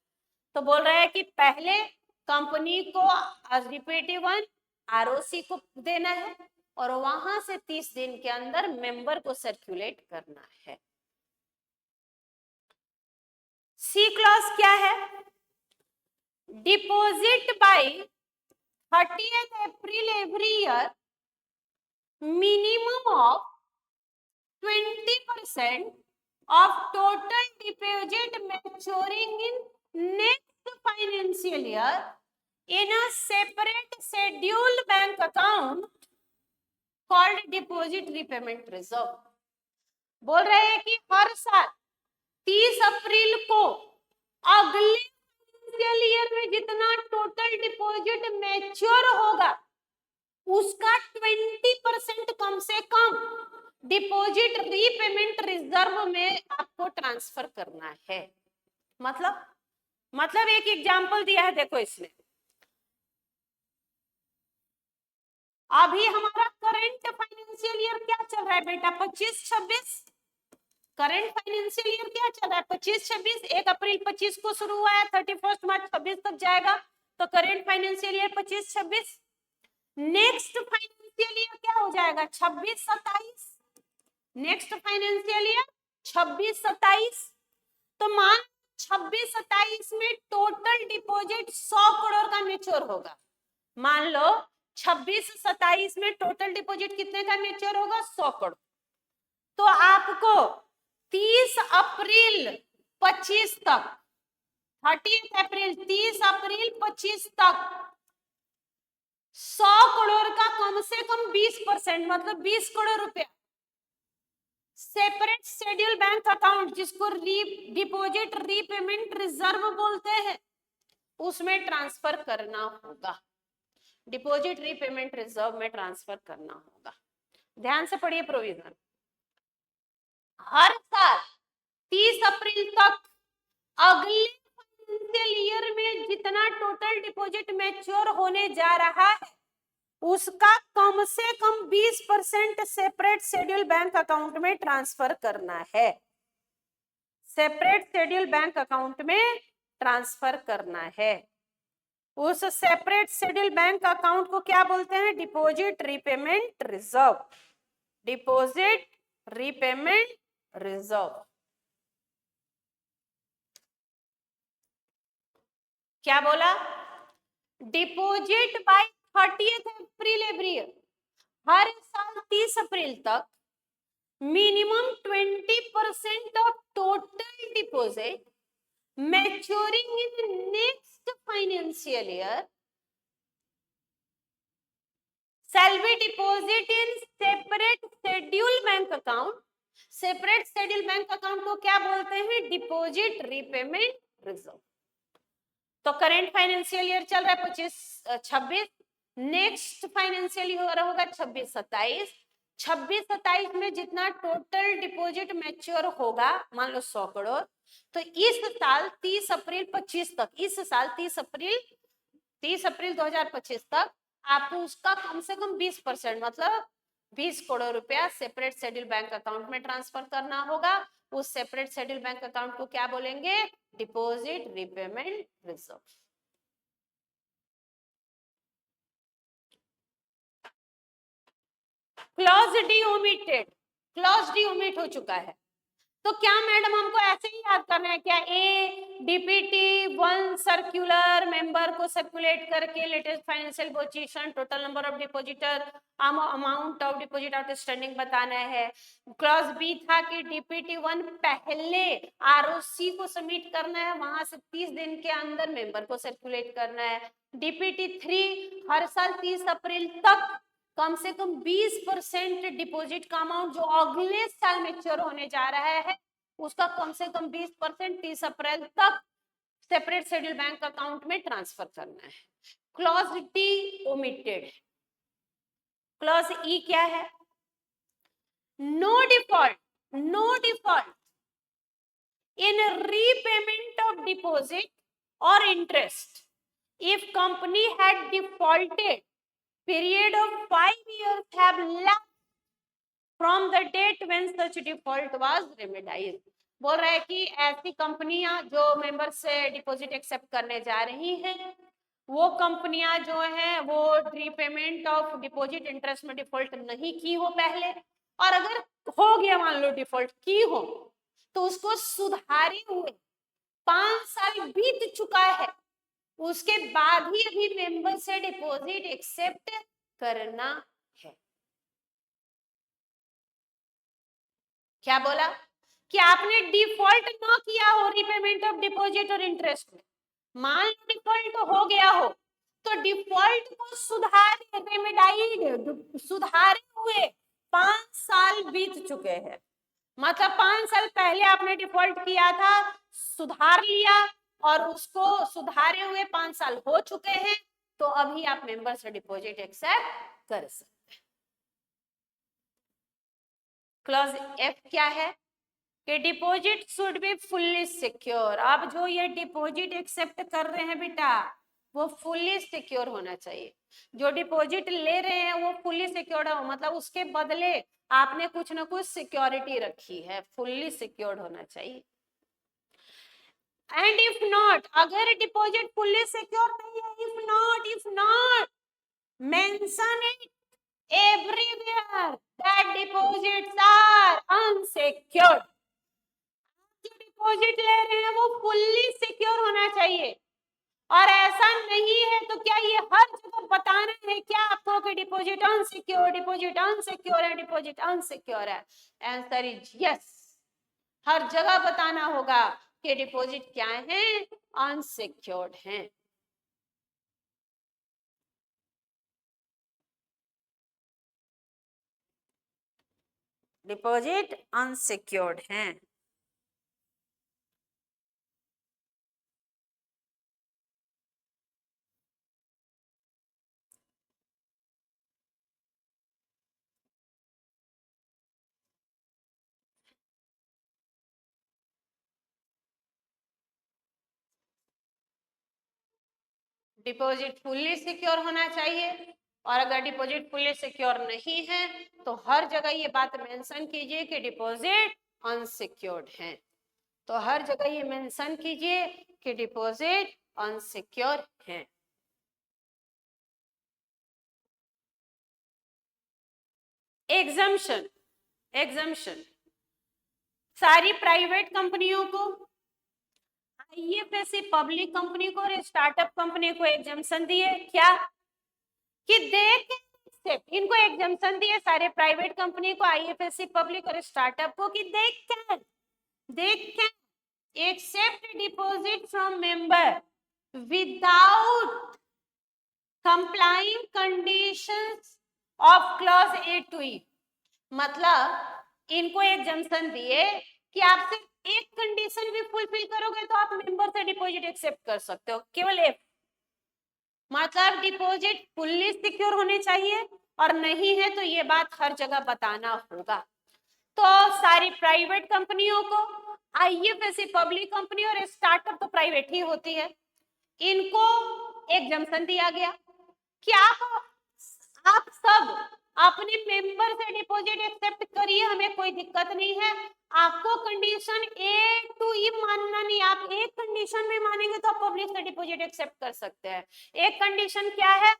तो बोल रहा है कि पहले कंपनी को डीपीटी 1 आरओसी को देना है और वहां से 30 दिन के अंदर मेंबर को सर्कुलेट करना है। सी क्लॉज क्या है? Deposit by 30th April every year minimum of 20% of total deposit maturing in next financial year in a separate scheduled bank account called deposit repayment reserve। बोल रहे हैं कि हर साल 30 अप्रैल को अगले फाइनेंशियल ईयर में जितना टोटल डिपॉजिट मैच्योर होगा उसका 20% कम से कम डिपॉजिट रीपेमेंट रिजर्व में आपको ट्रांसफर करना है। मतलब एक एग्जांपल दिया है, देखो इसमें अभी हमारा करंट फाइनेंशियल ईयर क्या चल रहा है बेटा? 25-26। करंट फाइनेंशियल ईयर क्या चल रहा है? 25-26। 1 अप्रैल 25 को शुरू हुआ है, 31 मार्च 26 तक जाएगा, तो current financial year 25-26। Next financial year क्या हो जाएगा? 26-27। Next financial year 26-27। तो मान 26-27 में टोटल डिपॉजिट 100 करोड़ का मैच्योर होगा। मान लो 26-27 में टोटल डिपॉजिट कितने का मैच्योर होगा? 100 करोड़। तो आपको 30 अप्रैल 25 तक, 30 अप्रैल 30 अप्रैल 25 तक 100 करोड़ का कम से कम 20%, मतलब 20 करोड़ रुपया सेपरेट शेड्यूल बैंक अकाउंट, जिसको डिपॉजिट रीपेमेंट रिजर्व बोलते हैं, उसमें ट्रांसफर करना होगा। डिपॉजिट रीपेमेंट रिजर्व में ट्रांसफर करना होगा। ध्यान से पढ़िए प्रोविजन। हर साल 30 अप्रैल तक अगले फाइनेंशियल ईयर में जितना टोटल डिपॉजिट मैच्योर होने जा रहा है उसका कम से कम 20% सेपरेट शेड्यूल बैंक अकाउंट में ट्रांसफर करना है। सेपरेट शेड्यूल बैंक अकाउंट में ट्रांसफर करना है। उस सेपरेट शेड्यूल बैंक अकाउंट को क्या बोलते हैं? Deposit repayment reserve. Deposit repayment reserve. क्या बोला? Deposit by 30th April every year, हर साल 30 अप्रैल तक minimum 20% of total deposit maturing in next financial year shall be deposit in separate schedule bank account। Separate schedule bank account को क्या बोलते हैं? Deposit repayment reserve. तो करंट फाइनेंशियल ईयर चल रहा है 25-26, नेक्स्ट फाइनेंशियल ईयर होगा 26-27। 26-27 में जितना टोटल डिपॉजिट मैच्योर होगा, मान लो 100 करोड़, तो इस साल 30 अप्रैल 25 तक, इस साल 30 अप्रैल 2025 तक आपको उसका कम से कम 20% मतलब 20 करोड़ रुपया सेपरेट शेड्यूल बैंक अकाउंट में ट्रांसफर करना होगा। उस सेपरेट शेड्यूल बैंक अकाउंट को क्या बोलेंगे? Deposit repayment reserve. Clause D omitted, clause D omit हो चुका है, तो क्या मैडम हमको ऐसे ही याद करना है क्या? ए डीपीटी 1 सर्कुलर मेंबर को सर्कुलेट करके latest financial position, total number of depositor, amount of deposit outstanding बताना है। क्लॉज बी था कि डीपीटी 1 पहले आरओसी को सबमिट करना है, वहां से 30 दिन के अंदर मेंबर को सर्कुलेट करना है। डीपीटी 3 हर साल 30 अप्रैल तक कम से कम 20% डिपॉजिट का अमाउंट जो अगले साल मैच्योर होने जा रहा है उसका कम से कम 20% 30 अप्रैल तक सेपरेट शेड्यूल बैंक अकाउंट में ट्रांसफर करना है। Clause D omitted. Clause E क्या है? No default, no default in repayment of deposit और interest if company had defaulted period of 5 years have lapsed from the date when such default was remedied। बोल रहा है कि ऐसी कंपनियां जो मेंबर से डिपॉजिट एक्सेप्ट करने जा रही हैं, वो कंपनियां जो हैं वो रीपेमेंट ऑफ डिपॉजिट इंटरेस्ट में डिफॉल्ट नहीं की हो पहले, और अगर हो गया मान लो डिफॉल्ट की हो तो उसको सुधारे हुए 5 साल बीत चुका है, उसके बाद ही अभी मेंबर से डिपॉजिट एक्सेप्ट करना है। क्या बोला? कि आपने डिफॉल्ट ना किया हो रीपेमेंट ऑफ डिपॉजिट और इंटरेस्ट में, मान लो डिफॉल्ट हो गया हो तो डिफॉल्ट को सुधारे, रेमेडाइड सुधारे हुए 5 साल बीत चुके हैं, मतलब 5 साल पहले आपने डिफॉल्ट किया था, सुधार लिया और उसको सुधारे हुए 5 साल हो चुके हैं, तो अभी आप मेंबर से डिपॉजिट एक्सेप्ट कर सकते हैं। क्लॉज एफ क्या है? कि deposit should be fully secure. आप जो ये डिपॉजिट एक्सेप्ट कर रहे हैं बेटा, वो फुल्ली सिक्योर होना चाहिए। जो डिपॉजिट ले रहे हैं वो फुल्ली सिक्योर्ड हो, मतलब उसके बदले आपने कुछ ना कुछ सिक्योरिटी रखी है, फुल्ली सिक्योर्ड होना चाहिए। एंड इफ नॉट, अगर डिपॉजिट फुल्ली सिक्योर नहीं है, if not mention it everywhere that deposits are unsecured. जो डिपॉजिट ले रहे हैं वो फुल्ली सिक्योर होना चाहिए, और ऐसा नहीं है तो क्या ये हर जगह बताना है क्या आपको कि डिपॉजिट अनसिक्योर, डिपॉजिट अनसिक्योर है, डिपॉजिट अनसिक्योर है? आंसर इज यस, हर जगह बताना होगा कि डिपॉजिट क्या है? अनसिक्योर्ड है। डिपॉजिट अनसिक्योर्ड है। डिपॉजिट फुल्ली सिक्योर होना चाहिए, और अगर डिपॉजिट फुल्ली सिक्योर नहीं है तो हर जगह ये बात मेंशन कीजिए कि डिपॉजिट अनसिक्योर्ड है। तो हर जगह ये मेंशन कीजिए कि डिपॉजिट अनसिक्योर है। एग्जम्पशन, एग्जम्पशन सारी प्राइवेट कंपनियों को, आईएफएससी पब्लिक कंपनी को और स्टार्टअप कंपनी को एग्जम्पशन दिए क्या? कि इनको एग्जम्पशन दिए सारे प्राइवेट कंपनी को, आईएफएससी पब्लिक और स्टार्टअप को, कि they can accept deposit from member without complying conditions of clause A to E. मतलब इनको एग्जम्पशन दिए कि आप सिर्फ एक कंडीशन भी फुलफिल करोगे तो आप मेंबर से डिपॉजिट एक्सेप्ट कर सकते हो, केवल एक, मतलब डिपॉजिट फुल्ली सिक्योर होने चाहिए, और नहीं है तो ये बात हर जगह बताना होगा। तो सारी प्राइवेट कंपनियों को, आईएफएससी पब्लिक कंपनी और स्टार्टअप तो प्राइवेट ही होती है, इनको एग्जम्पशन दिया गया कि आप सब अपने मेंबर से डिपॉजिट एक्सेप्ट करिए, हमें कोई दिक्कत नहीं है। आपको कंडीशन ए टू ई मानना नहीं, आप एक कंडीशन में मानेंगे तो आप पब्लिक से डिपॉजिट एक्सेप्ट कर सकते हैं। एक कंडीशन क्या है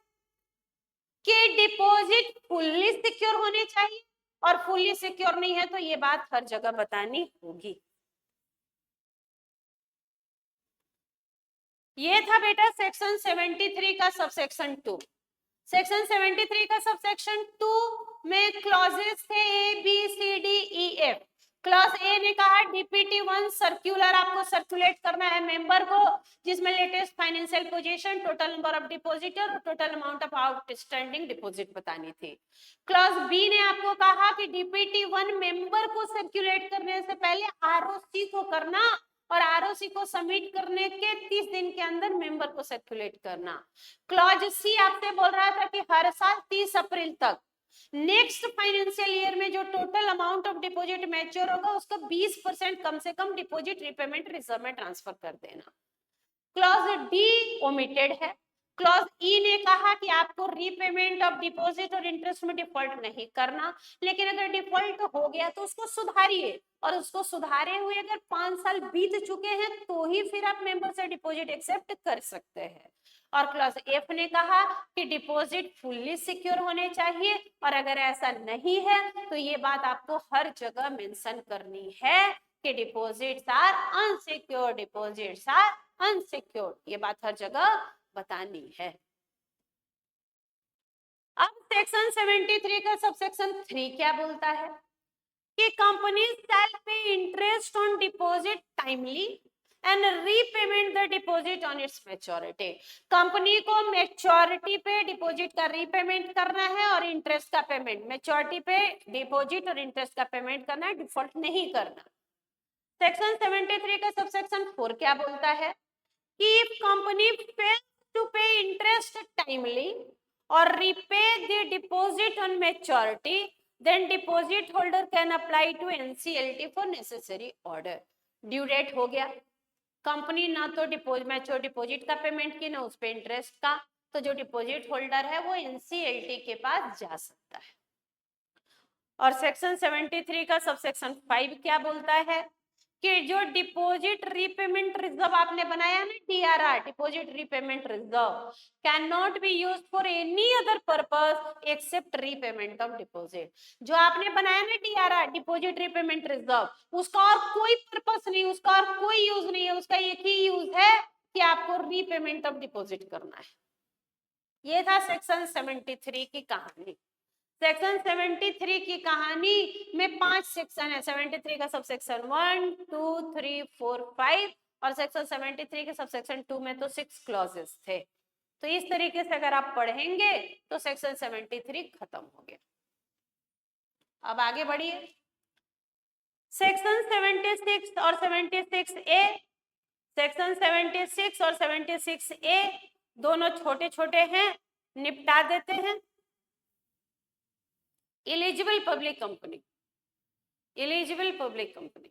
कि डिपॉजिट फुल्ली सिक्योर होने चाहिए, और फुल्ली सिक्योर नहीं है तो ये बात हर जगह बतानी होगी। ये था बेटा सेक्शन 73 का सबसेक्शन 2। सेक्शन 73 का सबसेक्शन 2 में क्लॉजेस थे A B C D E F. Clause A ने कहा डीपीटी 1 सर्कुलर आपको सर्कुलेट करना है मेंबर को, जिसमें latest financial position, total number of depositor और total amount of outstanding deposit बतानी थी। क्लॉज बी ने आपको कहा कि डीपीटी 1 मेंबर को सर्कुलेट करने से पहले आरओसी को करना, और आरओसी को सबमिट करने के 30 दिन के अंदर मेंबर को सर्कुलेट करना। क्लॉज सी आपसे बोल रहा था कि हर साल 30 अप्रैल तक नेक्स्ट फाइनेंशियल ईयर में जो total amount of deposit mature होगा उसका 20% कम से कम डिपॉजिट रीपेमेंट रिजर्व में ट्रांसफर कर देना। क्लॉज डी ओमिटेड है। क्लॉज ई ने कहा कि आपको रीपेमेंट ऑफ डिपॉजिट और इंटरेस्ट में डिफॉल्ट नहीं करना, लेकिन अगर डिफॉल्ट हो गया तो उसको सुधारिए, और उसको सुधारे हुए अगर 5 साल बीत चुके हैं तो ही फिर आप मेंबर से डिपॉजिट एक्सेप्ट कर सकते हैं। और क्लॉज एफ ने कहा कि डिपॉजिट फुल्ली सिक्योर होने चाहिए, और अगर ऐसा नहीं है तो ये बात आपको हर जगह मेंशन करनी है कि deposits are unsecure, deposits are unsecured, ये बात हर जगह बतानी है। अब सेक्शन 73 का सबसेक्शन 3 क्या बोलता है कि कंपनी शैल पे interest on deposit timely and repayment the deposit on it's maturity. Company को मैच्योरिटी पे डिपॉजिट का रीपेमेंट करना है और इंटरेस्ट का पेमेंट, मैच्योरिटी पे डिपॉजिट और इंटरेस्ट का पेमेंट करना है, डिफॉल्ट नहीं करना। सेक्शन 73 का सबसेक्शन 4 क्या बोलता है कि if company fails to pay interest timely or repay the deposit on maturity, then deposit holder can apply to NCLT for necessary order। Due date हो गया, कंपनी ना तो मैच्योर डिपॉजिट का पेमेंट की, ना उस पे इंटरेस्ट का, तो जो डिपॉजिट होल्डर है वो NCLT के पास जा सकता है। और सेक्शन 73 का सबसेक्शन 5 क्या बोलता है कि जो डिपॉजिट रीपेमेंट रिजर्व आपने बनाया ना, DRR, deposit repayment reserve, can not be used for any other purpose except repayment of deposit. जो आपने बनाया ना डीआरआर, डिपॉजिट रीपेमेंट रिजर्व, उसका और कोई पर्पस नहीं, उसका और कोई यूज नहीं है, उसका एक ही यूज है कि आपको रीपेमेंट ऑफ डिपॉजिट करना है। ये था सेक्शन 73 की कहानी। सेक्शन 73 की कहानी में 5 सेक्शन है। 73 का सबसेक्शन 1, 2, 3, 4, 5, और सेक्शन 73 के सबसेक्शन 2 में तो 6 क्लॉजेस थे। तो इस तरीके से अगर आप पढ़ेंगे तो सेक्शन 73 खत्म हो गया। अब आगे बढ़िए। सेक्शन 76 और 76 ए, सेक्शन 76 और 76 ए दोनों छोटे छोटे हैं, निपटा देते हैं। Eligible public company, eligible public company,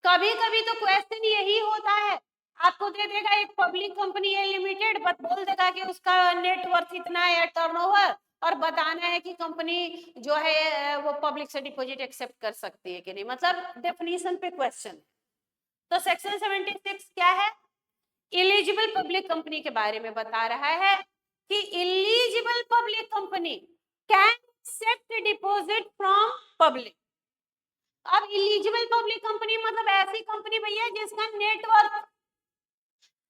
कभी कभी तो क्वेश्चन यही होता है, आपको दे देगा एक पब्लिक कंपनी है लिमिटेड, बट बोल देगा कि उसका नेटवर्थ इतना है, टर्नओवर, और बताना है कि कंपनी जो है वो पब्लिक से डिपॉजिट एक्सेप्ट कर सकती है कि नहीं, मतलब डेफिनेशन पे क्वेश्चन। तो सेक्शन 76 क्या है, एलिजिबल पब्लिक कंपनी के बारे में बता रहा है कि eligible public company can accept deposit from public. अब एलिजिबल पब्लिक कंपनी मतलब ऐसी कंपनी भैया जिसका नेटवर्थ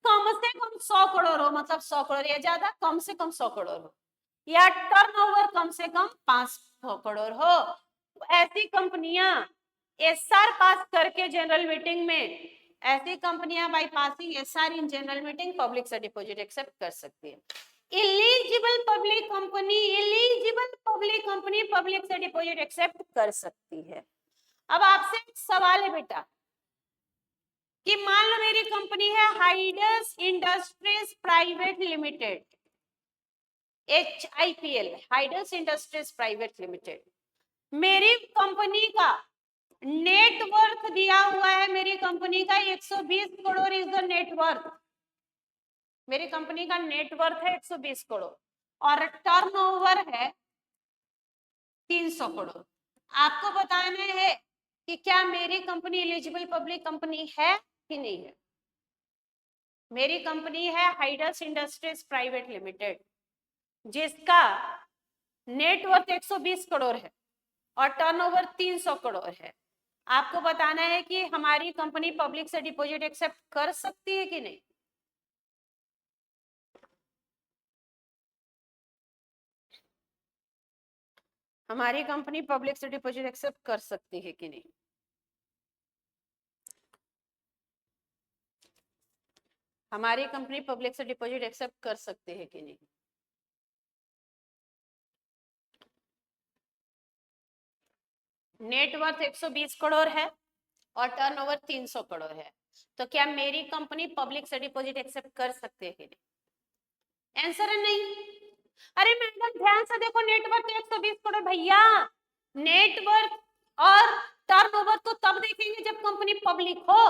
कम से कम 100 करोड़ हो, मतलब 100 करोड़ या ज्यादा, कम से कम 100 करोड़ हो, या टर्नओवर कम से कम 500 करोड़ हो। ऐसी कंपनियां एसआर पास करके जनरल मीटिंग में, ऐसी कंपनियां by passing SR in general meeting public से डिपॉजिट एक्सेप्ट कर सकती है। Eligible public company, eligible public company public से डिपॉजिट एक्सेप्ट कर सकती है। अब आपसे सवाल है बेटा कि मान लो मेरी कंपनी है Hydus industries private limited, HIPL, Hydus industries private limited. मेरी कंपनी का नेट वर्थ दिया हुआ है, मेरी कंपनी का 120 crore is the net worth. मेरी कंपनी का नेट वर्थ है 120 करोड़ और टर्नओवर है 300 करोड़। आपको बताना है कि क्या मेरी कंपनी एलिजिबल पब्लिक कंपनी है कि नहीं है। मेरी कंपनी है हाइडस इंडस्ट्रीज प्राइवेट लिमिटेड, जिसका नेटवर्थ 120 करोड़ है और टर्नओवर 300 करोड़ है। आपको बताना है कि हमारी कंपनी पब्लिक से डिपॉजिट एक्सेप्ट कर सकती है कि नहीं। हमारी कंपनी पब्लिक से डिपॉजिट एक्सेप्ट कर सकती है कि नहीं। हमारी कंपनी पब्लिक से डिपॉजिट एक्सेप्ट कर सकती है कि नहीं। नेटवर्थ 120 करोड़ है और टर्नओवर 300 करोड़ है, तो क्या मेरी कंपनी पब्लिक से डिपॉजिट एक्सेप्ट कर सकते हैं कि नहीं। आंसर है नहीं। अरे मैडम ध्यान से देखो, नेटवर्थ 120 करोड़ भैया, नेटवर्थ और टर्नओवर तो तब देखेंगे जब कंपनी पब्लिक हो।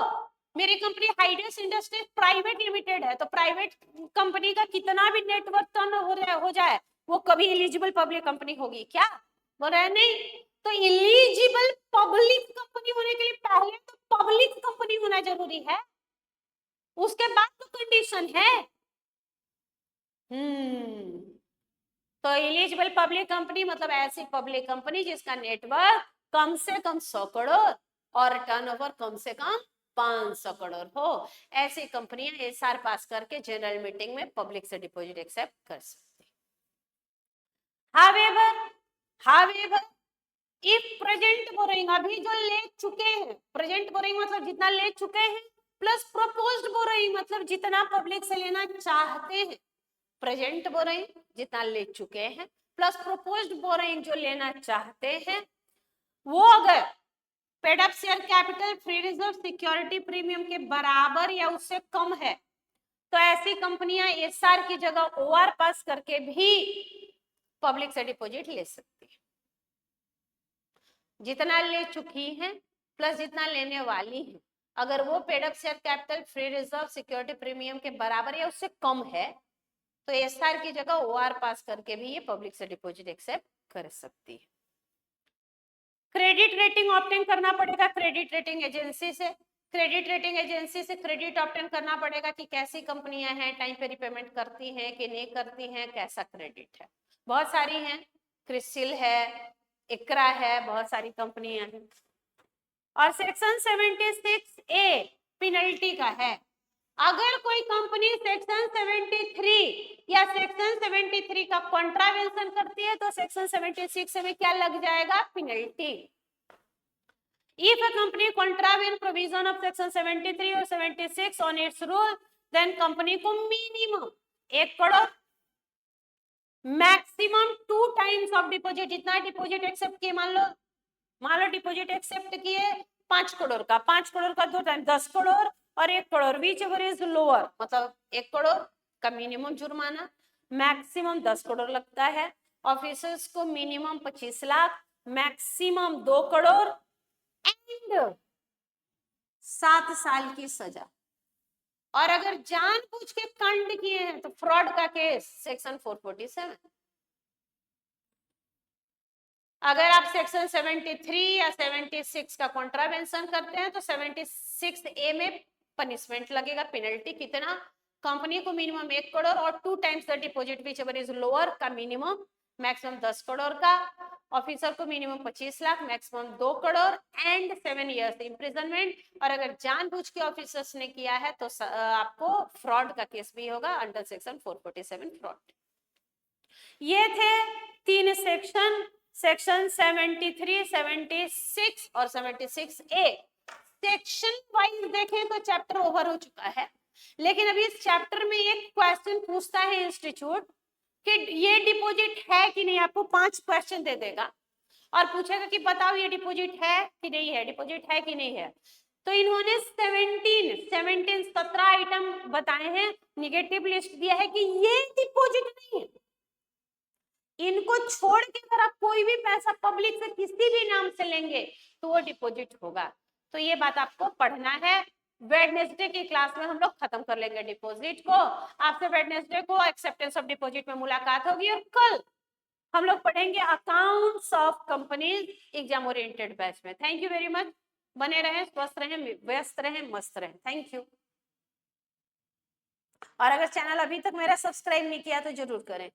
मेरी कंपनी हाइडस इंडस्ट्रीज प्राइवेट लिमिटेड है, तो प्राइवेट कंपनी का कितना भी नेटवर्थ टर्न हो जाए वो कभी एलिजिबल पब्लिक कंपनी होगी क्या। बोल रहे नहीं। तो एलिजिबल पब्लिक कंपनी होने के लिए पहले तो पब्लिक कंपनी होना जरूरी है, उसके बाद तो कंडीशन है। तो एलिजिबल पब्लिक कंपनी मतलब ऐसी पब्लिक कंपनी जिसका नेटवर्थ कम से कम 100 करोड़ और टर्नओवर कम से कम 500 करोड़ हो। ऐसी कंपनियां एसआर पास करके जनरल मीटिंग में पब्लिक से डिपॉजिट एक्सेप्ट कर सकती है। हावेवर इफ प्रेजेंट बोरोइंग, अभी जो ले चुके हैं, प्रेजेंट बोरोइंग मतलब जितना ले चुके हैं, प्लस प्रोपोज्ड बोरोइंग मतलब जितना पब्लिक से लेना चाहते हैं। प्रेजेंट बोरोइंग जितना ले चुके हैं प्लस प्रोपोज्ड बोरोइंग जो लेना चाहते हैं, वो अगर paid up share capital free reserve security premium के बराबर या उससे कम है, तो ऐसी कंपनियां एसआर की जगह ओआर पास करके भी पब्लिक से डिपॉजिट ले सकती है। जितना ले चुकी हैं प्लस जितना लेने वाली हैं, अगर वो paid up share capital free reserve security premium के बराबर या उससे कम है, तो एसआर की जगह ओआर पास करके भी ये पब्लिक से डिपॉजिट एक्सेप्ट कर सकती है। क्रेडिट रेटिंग ऑब्टेन करना पड़ेगा क्रेडिट रेटिंग एजेंसी से। क्रेडिट रेटिंग एजेंसी से क्रेडिट ऑब्टेन करना पड़ेगा कि कैसी कंपनियां हैं, टाइम पे रिपेमेंट करती हैं कि नहीं करती हैं, कैसा क्रेडिट है। बहुत सारी हैं, क्रिसिल है, इकरा है, बहुत सारी कंपनियां हैं। और सेक्शन 76A पेनल्टी का है। अगर कोई कंपनी सेक्शन 73 या सेक्शन 73 का कॉन्ट्रावेंशन करती है तो सेक्शन 76 में क्या लग जाएगा, penalty. If a company contravene provision of section 73 or 76 on its rule, then company को minimum 1 crore maximum 2 times of deposit, जितना डिपॉजिट एक्सेप्ट किए, मान लो डिपॉजिट एक्सेप्ट किए 5 करोड़ का, 5 करोड़ का 2 टाइम 10 करोड़ और 1 crore, which ever is lower, मतलब 1 करोड़ का मिनिमम जुर्माना, मैक्सिमम 10 करोड़ लगता है। ऑफिसर्स को minimum 25 lakh, maximum 2 crore and 7 साल की सजा। और अगर जानबूझ के कांड किए हैं तो फ्रॉड का केस सेक्शन 447। अगर आप सेक्शन 73 या 76 का कॉन्ट्रावेंशन करते हैं तो 76A में पनिशमेंट लगेगा, पेनल्टी कितना, कंपनी को मिनिमम 1 करोड़ और 2 times the deposit which ever is lower का मिनिमम, मैक्सिमम 10 करोड़ का, ऑफिसर को minimum 25 lakh, maximum 2 crore and 7 years imprisonment. और अगर जानबूझ के ऑफिसर्स ने किया है तो आपको फ्रॉड का केस भी होगा अंडर सेक्शन 447 फ्रॉड। ये थे 3 सेक्शन, सेक्शन 73, 76 और 76A। सेक्शन वाइज देखें तो चैप्टर ओवर हो चुका है, लेकिन अभी इस चैप्टर में एक क्वेश्चन पूछता है इंस्टीट्यूट कि ये डिपॉजिट है कि नहीं। आपको 5 क्वेश्चन दे देगा और पूछेगा कि बताओ ये डिपॉजिट है कि नहीं है, डिपॉजिट है कि नहीं है। तो इन्होंने 17 आइटम बताए हैं, निगेटिव लिस्ट दिया है कि ये डिपॉजिट नहीं है। इनको छोड़ के अगर आप कोई भी पैसा पब्लिक से किसी भी नाम से लेंगे तो वो डिपॉजिट होगा। तो ये बात आपको पढ़ना है। वेडनेसडे की क्लास में हम लोग खत्म कर लेंगे डिपॉजिट को। आपसे वेडनेसडे को एक्सेप्टेंस ऑफ डिपॉजिट में मुलाकात होगी और कल हम लोग पढ़ेंगे accounts of companies exam oriented batch में। Thank you very much. बने रहें, स्वस्थ रहें, व्यस्त रहें, मस्त रहें। Thank you. और अगर चैनल अभी तक मेरा सब्सक्राइब नहीं किया तो जरूर करें।